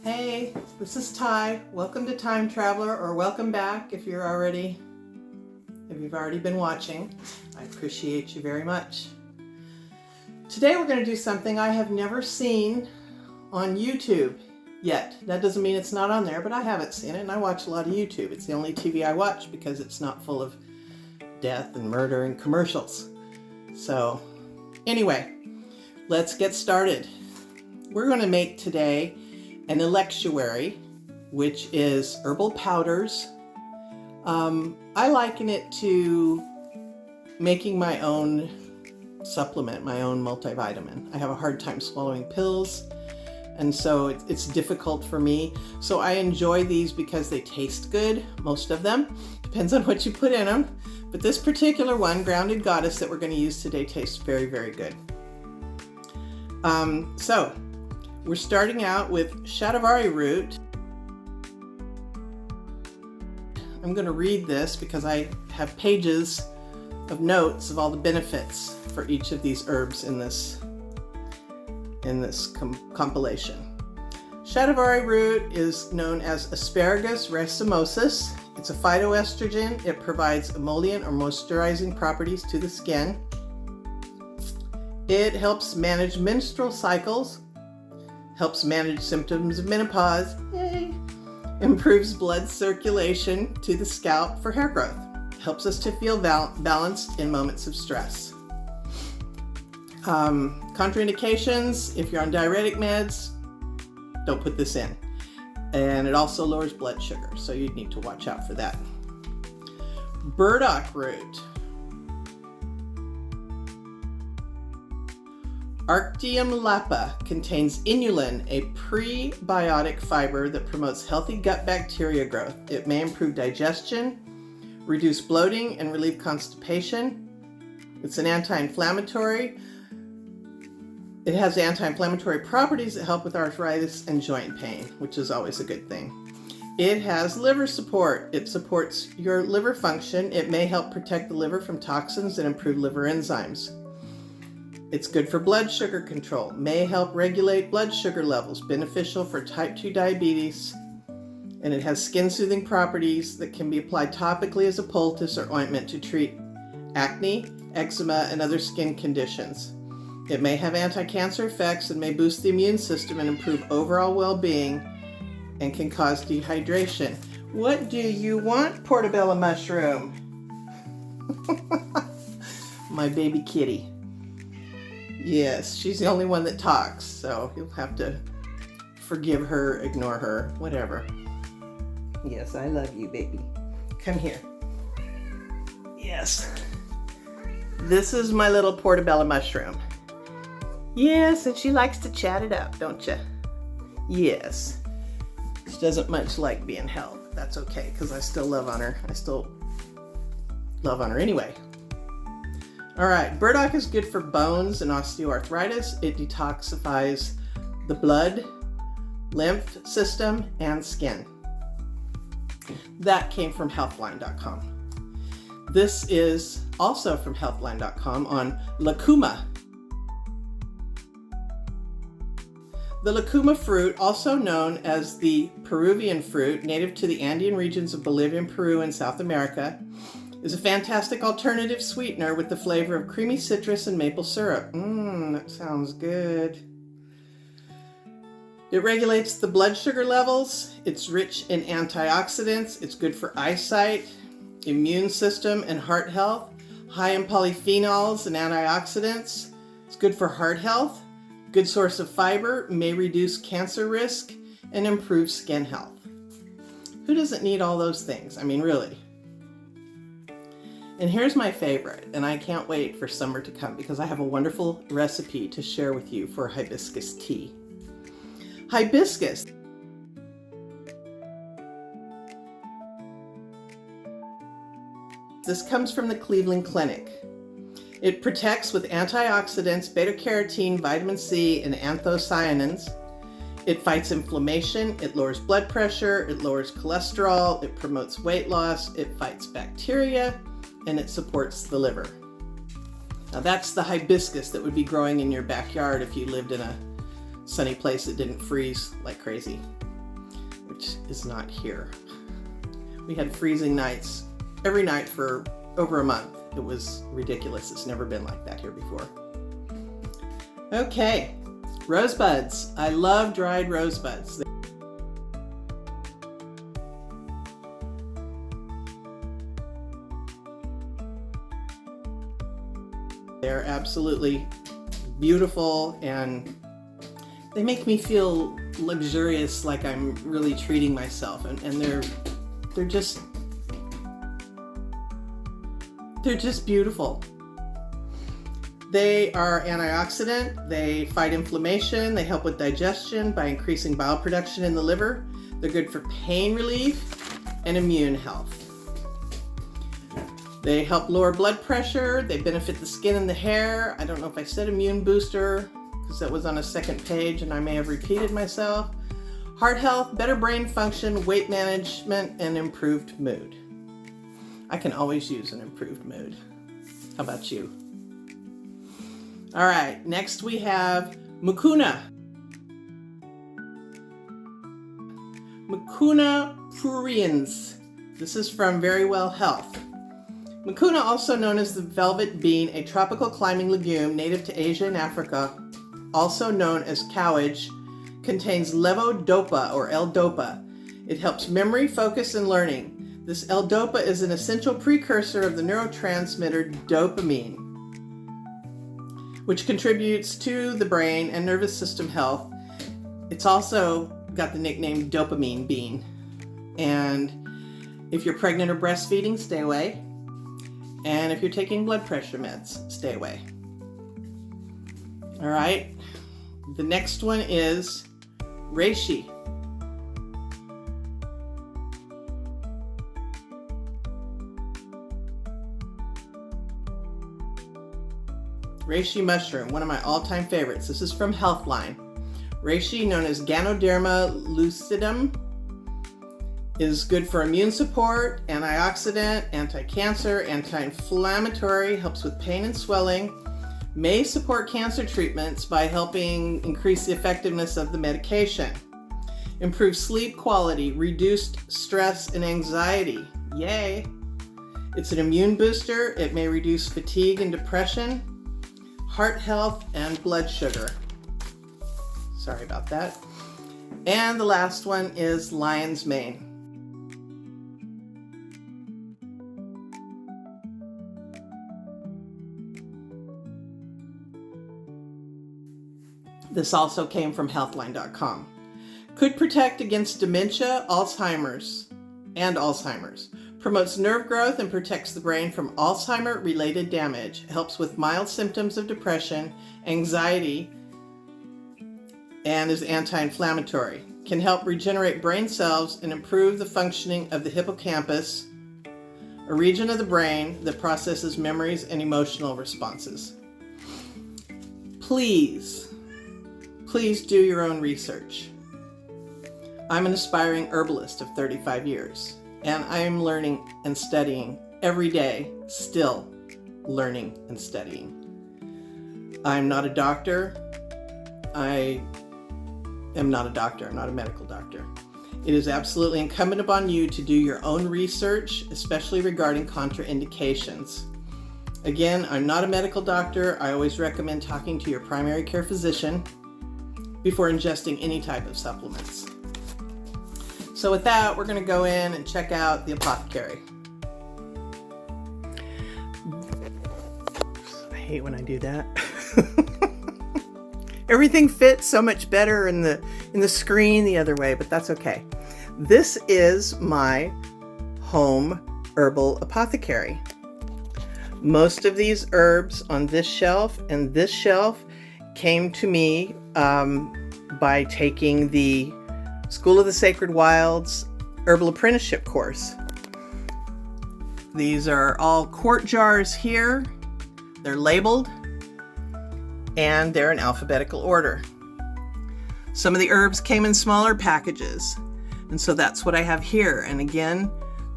Hey, this is Ty. Welcome to Time Traveler, or welcome back if you've already been watching. I appreciate you very much. Today we're going to do something I have never seen on YouTube yet. That doesn't mean it's not on there, but I haven't seen it, and I watch a lot of YouTube. It's the only TV I watch because it's not full of death and murder and commercials. So anyway, let's get started. We're going to make today an electuary, which is herbal powders. I liken it to making my own supplement, my own multivitamin. I have a hard time swallowing pills, and so it's difficult for me. So I enjoy these because they taste good, most of them. Depends on what you put in them. But this particular one, Grounded Goddess, that we're going to use today tastes very, very good. So we're starting out with shatavari root. I'm going to read this because I have pages of notes of all the benefits for each of these herbs in this compilation. Shatavari root is known as Asparagus racemosus. It's a phytoestrogen. It provides emollient or moisturizing properties to the skin. It helps manage menstrual cycles, helps manage symptoms of menopause, yay, improves blood circulation to the scalp for hair growth, helps us to feel balanced in moments of stress. Contraindications: if you're on diuretic meds, don't put this in. And it also lowers blood sugar, so you need to watch out for that. Burdock root. Arctium lapa contains inulin, a prebiotic fiber that promotes healthy gut bacteria growth. It may improve digestion, reduce bloating, and relieve constipation. It's an anti-inflammatory. It has anti-inflammatory properties that help with arthritis and joint pain, which is always a good thing. It has liver support. It supports your liver function. It may help protect the liver from toxins and improve liver enzymes. It's good for blood sugar control, may help regulate blood sugar levels, beneficial for type 2 diabetes, and it has skin-soothing properties that can be applied topically as a poultice or ointment to treat acne, eczema, and other skin conditions. It may have anti-cancer effects and may boost the immune system and improve overall well-being, and can cause dehydration. What do you want, portobello mushroom? My baby kitty. Yes, she's the only one that talks, so you'll have to forgive her, ignore her, whatever. Yes, I love you, baby. Come here. Yes. This is my little portobello mushroom. Yes, and she likes to chat it up, don't you? Yes. She doesn't much like being held. That's okay, because I still love on her. I still love on her anyway. All right, burdock is good for bones and osteoarthritis. It detoxifies the blood, lymph system, and skin. That came from healthline.com. This is also from healthline.com on lucuma. The lucuma fruit, also known as the Peruvian fruit, native to the Andean regions of Bolivia, Peru, and South America, is a fantastic alternative sweetener with the flavor of creamy citrus and maple syrup. That sounds good. It regulates the blood sugar levels. It's rich in antioxidants. It's good for eyesight, immune system, and heart health. High in polyphenols and antioxidants. It's good for heart health. Good source of fiber, may reduce cancer risk, and improve skin health. Who doesn't need all those things? I mean, really. And here's my favorite, and I can't wait for summer to come because I have a wonderful recipe to share with you for hibiscus tea. Hibiscus. This comes from the Cleveland Clinic. It protects with antioxidants, beta-carotene, vitamin C, and anthocyanins. It fights inflammation, it lowers blood pressure, it lowers cholesterol, it promotes weight loss, it fights bacteria, and it supports the liver. Now that's the hibiscus that would be growing in your backyard if you lived in a sunny place that didn't freeze like crazy. heat is not here. We had freezing nights every night for over a month. It was ridiculous. It's never been like that here before. Okay, rosebuds. I love dried rosebuds. They're absolutely beautiful, and they make me feel luxurious, like I'm really treating myself. And they're just beautiful. They are antioxidant, they fight inflammation, they help with digestion by increasing bile production in the liver. They're good for pain relief and immune health. They help lower blood pressure, they benefit the skin and the hair. I don't know if I said immune booster, because that was on a second page and I may have repeated myself. Heart health, better brain function, weight management, and improved mood. I can always use an improved mood. How about you? All right, next we have mucuna. Mucuna pruriens. This is from Very Well Health. Mucuna, also known as the velvet bean, a tropical climbing legume native to Asia and Africa, also known as cowage, contains levodopa or L-dopa. It helps memory, focus, and learning. This L-dopa is an essential precursor of the neurotransmitter dopamine, which contributes to the brain and nervous system health. It's also got the nickname dopamine bean. And if you're pregnant or breastfeeding, stay away. And if you're taking blood pressure meds, stay away. All right, the next one is reishi. Reishi mushroom, one of my all-time favorites. This is from Healthline. Reishi, known as Ganoderma lucidum, is good for immune support, antioxidant, anti-cancer, anti-inflammatory, helps with pain and swelling, may support cancer treatments by helping increase the effectiveness of the medication, improve sleep quality, reduced stress and anxiety. Yay! It's an immune booster. It may reduce fatigue and depression, heart health, and blood sugar. Sorry about that. And the last one is lion's mane. This also came from healthline.com. Could protect against dementia, Alzheimer's. Promotes nerve growth and protects the brain from Alzheimer-related damage. Helps with mild symptoms of depression, anxiety, and is anti-inflammatory. Can help regenerate brain cells and improve the functioning of the hippocampus, a region of the brain that processes memories and emotional responses. Please do your own research. I'm an aspiring herbalist of 35 years, and I am learning and studying every day, still learning and studying. I'm not a doctor. I'm not a medical doctor. It is absolutely incumbent upon you to do your own research, especially regarding contraindications. Again, I'm not a medical doctor. I always recommend talking to your primary care physician before ingesting any type of supplements. So with that, we're going to go in and check out the apothecary. I hate when I do that. Everything fits so much better in the screen the other way, but that's okay. This is my home herbal apothecary. Most of these herbs on this shelf and this shelf came to me by taking the School of the Sacred Wilds Herbal Apprenticeship course. These are all quart jars here. They're labeled and they're in alphabetical order. Some of the herbs came in smaller packages, and so that's what I have here. And again,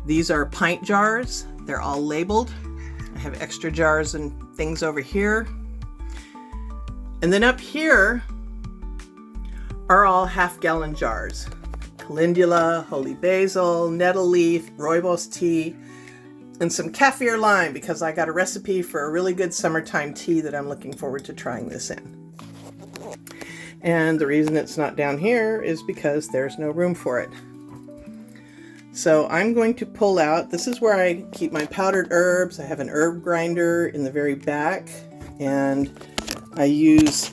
these are pint jars. They're all labeled. I have extra jars and things over here. And then up here are all half-gallon jars. calendula, holy basil, nettle leaf, rooibos tea, and some kaffir lime because I got a recipe for a really good summertime tea that I'm looking forward to trying this in. And the reason it's not down here is because there's no room for it. So I'm going to pull out, this is where I keep my powdered herbs. I have an herb grinder in the very back, and I use,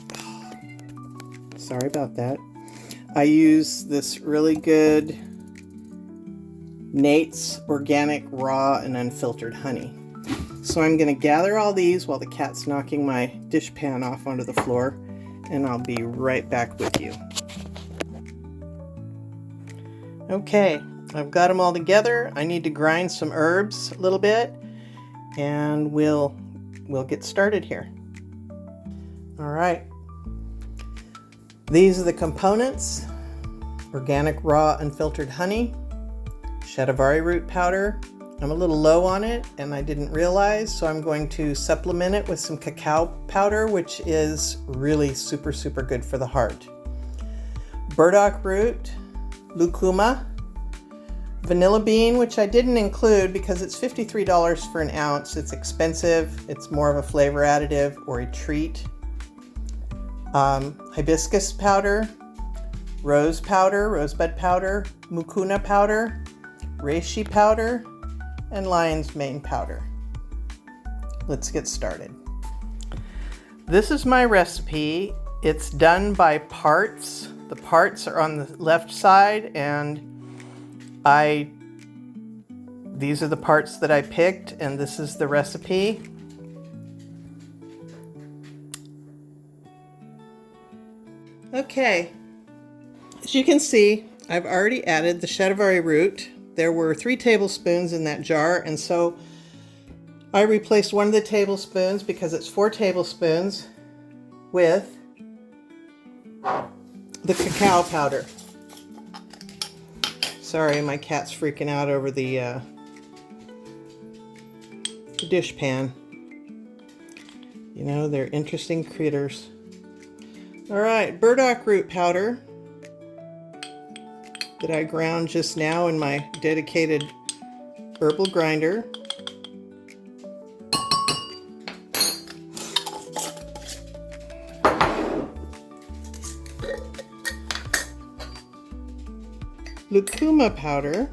sorry about that, I use this really good Nate's organic raw and unfiltered honey. So I'm going to gather all these while the cat's knocking my dish pan off onto the floor, and I'll be right back with you. Okay, I've got them all together. I need to grind some herbs a little bit, and we'll get started here. All right. These are the components: organic raw unfiltered honey, shatavari root powder. I'm a little low on it and I didn't realize, so I'm going to supplement it with some cacao powder, which is really super good for the heart. Burdock root, lucuma, vanilla bean, which I didn't include because it's $53 for an ounce. It's expensive. It's more of a flavor additive or a treat. Hibiscus powder, rosebud powder, mucuna powder, reishi powder, and lion's mane powder. Let's get started. This is my recipe. It's done by parts. The parts are on the left side, and these are the parts that I picked, and this is the recipe. Okay, as you can see, I've already added the shatavari root. There were 3 tablespoons in that jar, and so I replaced one of the tablespoons, because it's 4 tablespoons, with the cacao powder. Sorry, my cat's freaking out over the dish pan. You know, they're interesting critters. All right, burdock root powder that I ground just now in my dedicated herbal grinder. Lucuma powder.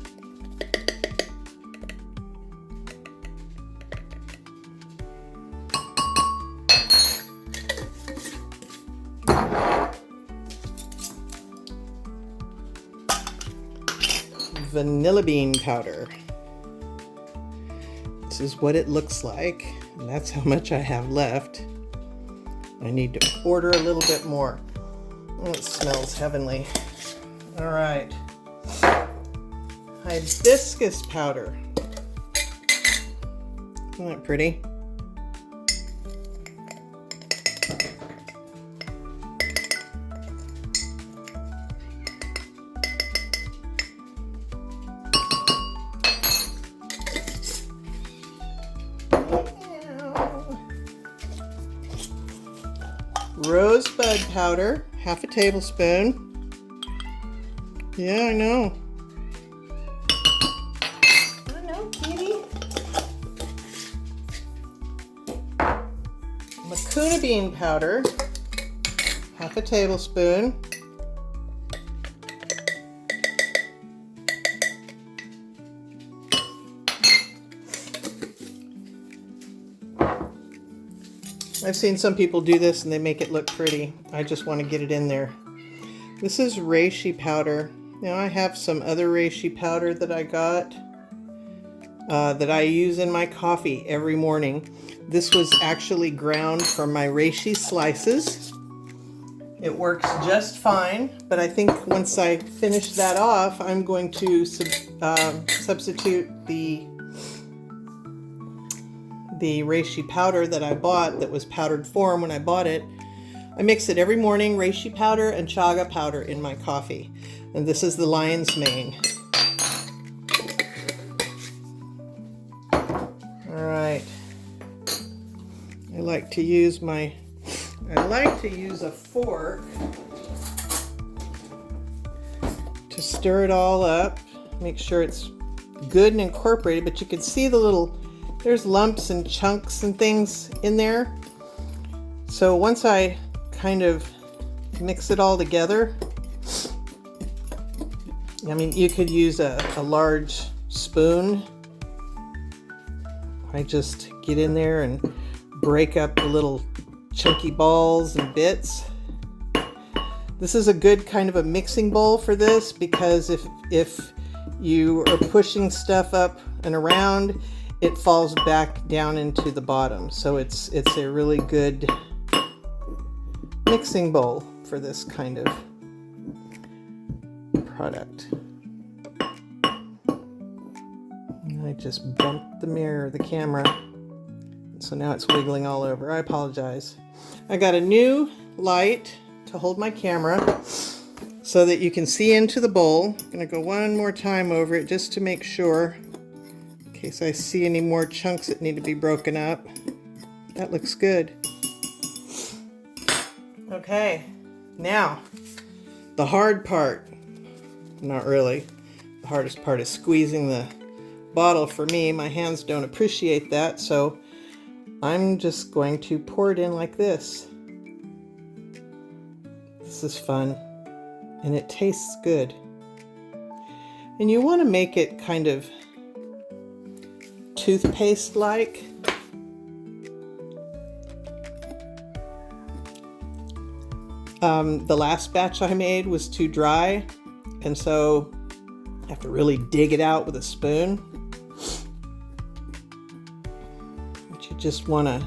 Vanilla bean powder. This is what it looks like, and that's how much I have left. I need to order a little bit more. Oh, it smells heavenly. All right. Hibiscus powder. Isn't that pretty? Rosebud powder, half a tablespoon. Yeah, I know. I know, kitty. Mucuna bean powder, half a tablespoon. I've seen some people do this and they make it look pretty. I just want to get it in there. This is reishi powder. Now I have some other reishi powder that I got that I use in my coffee every morning. This was actually ground from my reishi slices. It works just fine, but I think once I finish that off, I'm going to substitute the reishi powder that I bought, that was powdered form when I bought it. I mix it every morning, reishi powder and chaga powder in my coffee. And this is the lion's mane. All right. I like to use a fork to to stir it all up, make sure it's good and incorporated, but you can see there's lumps and chunks and things in there. So once I kind of mix it all together, I mean, you could use a large spoon. I just get in there and break up the little chunky balls and bits. This is a good kind of a mixing bowl for this, because if you are pushing stuff up and around, it falls back down into the bottom. So it's a really good mixing bowl for this kind of product. And I just bumped the camera. So now it's wiggling all over. I apologize. I got a new light to hold my camera so that you can see into the bowl. I'm gonna go one more time over it just to make sure, in case I see any more chunks that need to be broken up. That looks good. Okay, now the hard part. Not really. The hardest part is squeezing the bottle for me. My hands don't appreciate that, so I'm just going to pour it in like this. This is fun, and it tastes good. And you want to make it kind of toothpaste-like. The last batch I made was too dry, and so I have to really dig it out with a spoon. But you just want to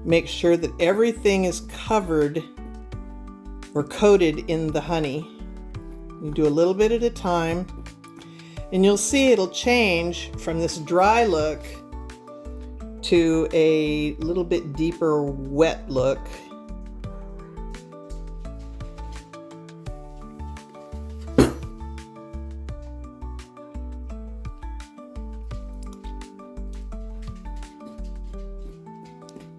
make sure that everything is covered or coated in the honey. You do a little bit at a time, and you'll see it'll change from this dry look to a little bit deeper wet look.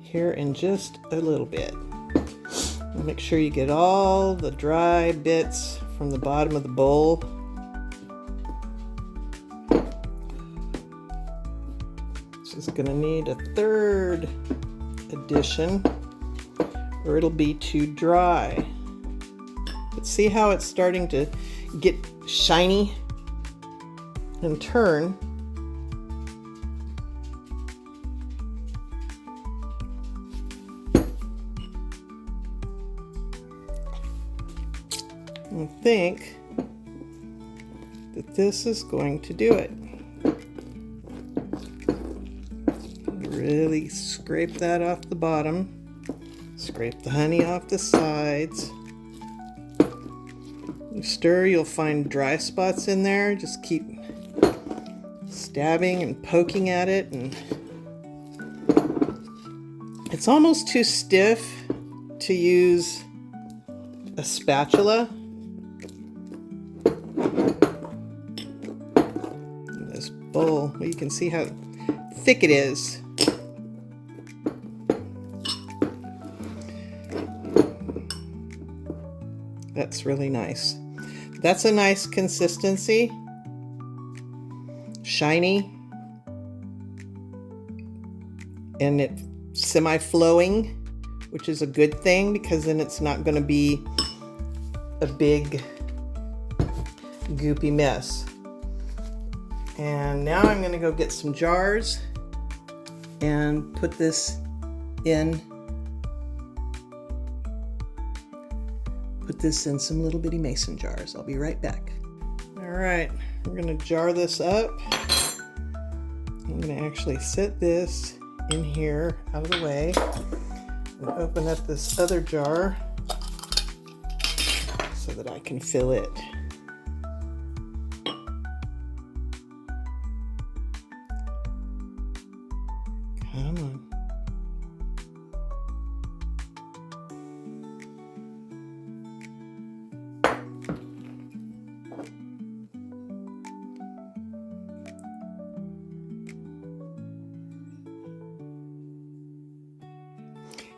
Here in just a little bit. Make sure you get all the dry bits from the bottom of the bowl. This is going to need a third addition, or it'll be too dry. But see how it's starting to get shiny and turn. I think that this is going to do it. Really scrape that off the bottom. Scrape the honey off the sides. You stir, you'll find dry spots in there. Just keep stabbing and poking at it, and it's almost too stiff to use a spatula. This bowl, well, you can see how thick it is. That's really nice. That's a nice consistency. Shiny. And it's semi-flowing, which is a good thing, because then it's not going to be a big goopy mess. And now I'm going to go get some jars and put this in. Put this in some little bitty mason jars. I'll be right back. All right, we're going to jar this up. I'm going to actually set this in here out of the way and open up this other jar so that I can fill it. Come on.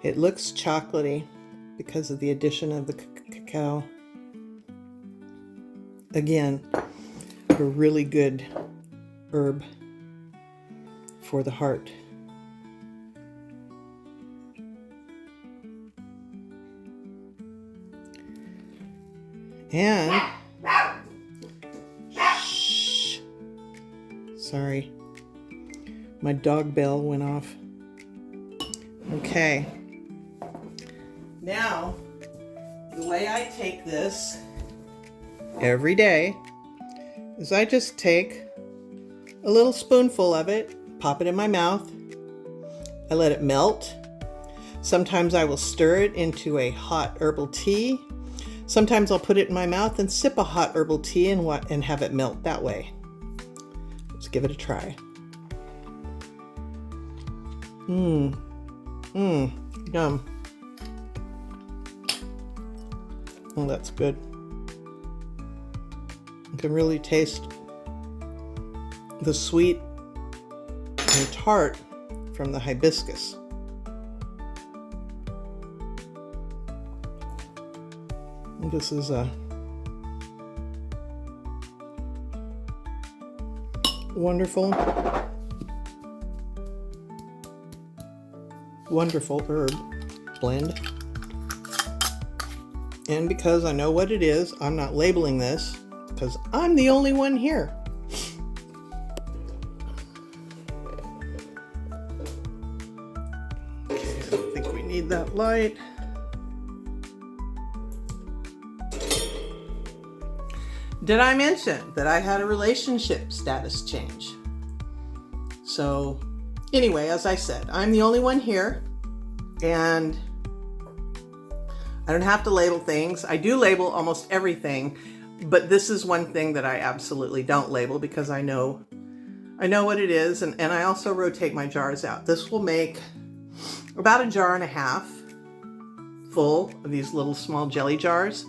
It looks chocolatey because of the addition of the cacao. again, a really good herb for the heart. And, shh, sorry, my dog bell went off. Okay, now the way I take this every day is I just take a little spoonful of it, pop it in my mouth, I let it melt. Sometimes I will stir it into a hot herbal tea. Sometimes I'll put it in my mouth and sip a hot herbal tea and have it melt that way. Let's give it a try. Yum. Oh, that's good. You can really taste the sweet and tart from the hibiscus. This is a wonderful, wonderful herb blend. And because I know what it is, I'm not labeling this because I'm the only one here. Okay, I don't think we need that light. Did I mention that I had a relationship status change? So anyway, as I said, I'm the only one here and I don't have to label things. I do label almost everything, but this is one thing that I absolutely don't label because I know what it is, and I also rotate my jars out. This will make about 1.5 jars full of these little small jelly jars.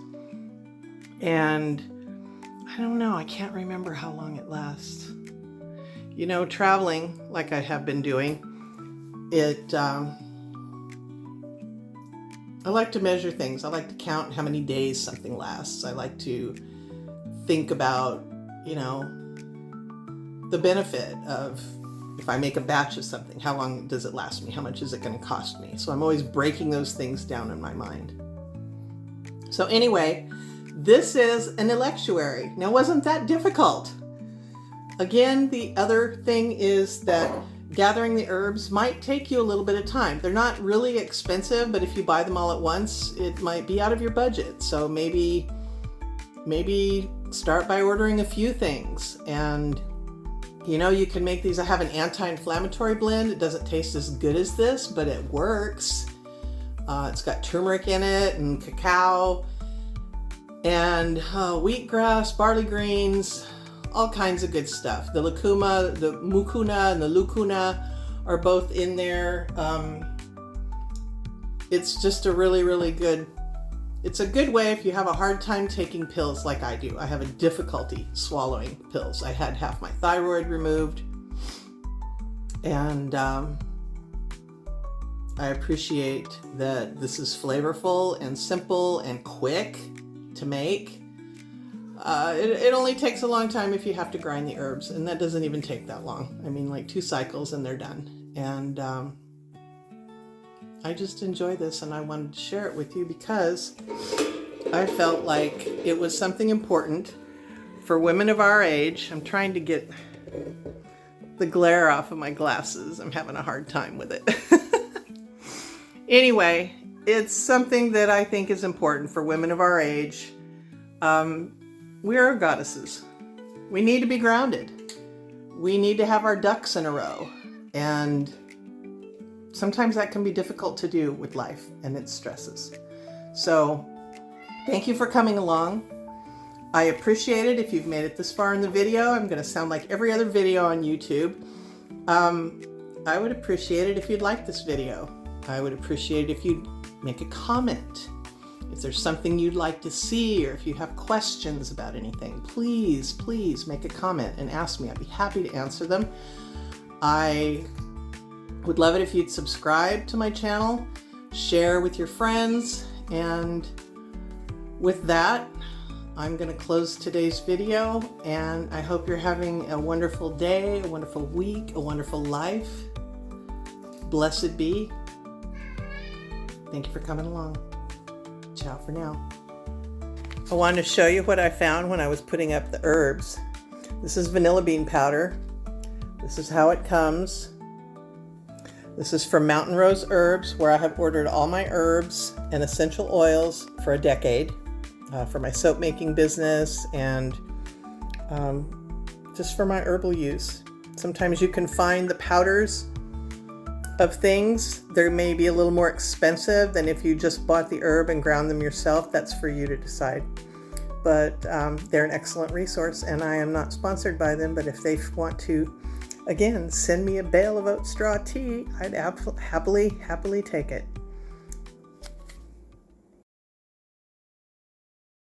And I don't know, I can't remember how long it lasts. You know, traveling like I have been doing, I like to measure things. I like to count how many days something lasts. I like to think about, you know, the benefit of if I make a batch of something, how long does it last me? How much is it going to cost me? So I'm always breaking those things down in my mind. So anyway, this is an electuary. Now, wasn't that difficult? Again, the other thing is that gathering the herbs might take you a little bit of time. They're not really expensive, but if you buy them all at once, it might be out of your budget. So maybe start by ordering a few things. And you know, you can make these. I have an anti-inflammatory blend. It doesn't taste as good as this, but it works. It's got turmeric in it and cacao and wheatgrass, barley greens, all kinds of good stuff. The lucuma, the mucuna, and the lucuna are both in there. It's just a really, really good, it's a good way if you have a hard time taking pills like I do. I have a difficulty swallowing pills. I had half my thyroid removed, and I appreciate that this is flavorful and simple and quick to make. It only takes a long time if you have to grind the herbs, and that doesn't even take that long. I mean, like 2 cycles and they're done. And I just enjoy this, and I wanted to share it with you because I felt like it was something important for women of our age. I'm trying to get the glare off of my glasses. I'm having a hard time with it. Anyway, it's something that I think is important for women of our age. We are goddesses. We need to be grounded. We need to have our ducks in a row. And sometimes that can be difficult to do with life and its stresses. So thank you for coming along. I appreciate it if you've made it this far in the video. I'm going to sound like every other video on YouTube. I would appreciate it if you'd like this video. I would appreciate it if you'd make a comment. If there's something you'd like to see, or if you have questions about anything, please make a comment and ask me. I'd be happy to answer them. I would love it if you'd subscribe to my channel, share with your friends, and with that, I'm going to close today's video, and I hope you're having a wonderful day, a wonderful week, a wonderful life. Blessed be. Thank you for coming along. Ciao for now. I wanted to show you what I found when I was putting up the herbs. This is vanilla bean powder. This is how it comes. This is from Mountain Rose Herbs, where I have ordered all my herbs and essential oils for a decade for my soap making business and just for my herbal use. Sometimes you can find the powders of things. They may be a little more expensive than if you just bought the herb and ground them yourself. That's for you to decide. But they're an excellent resource, and I am not sponsored by them, but if they want to, again, send me a bale of oat straw tea, I'd happily take it.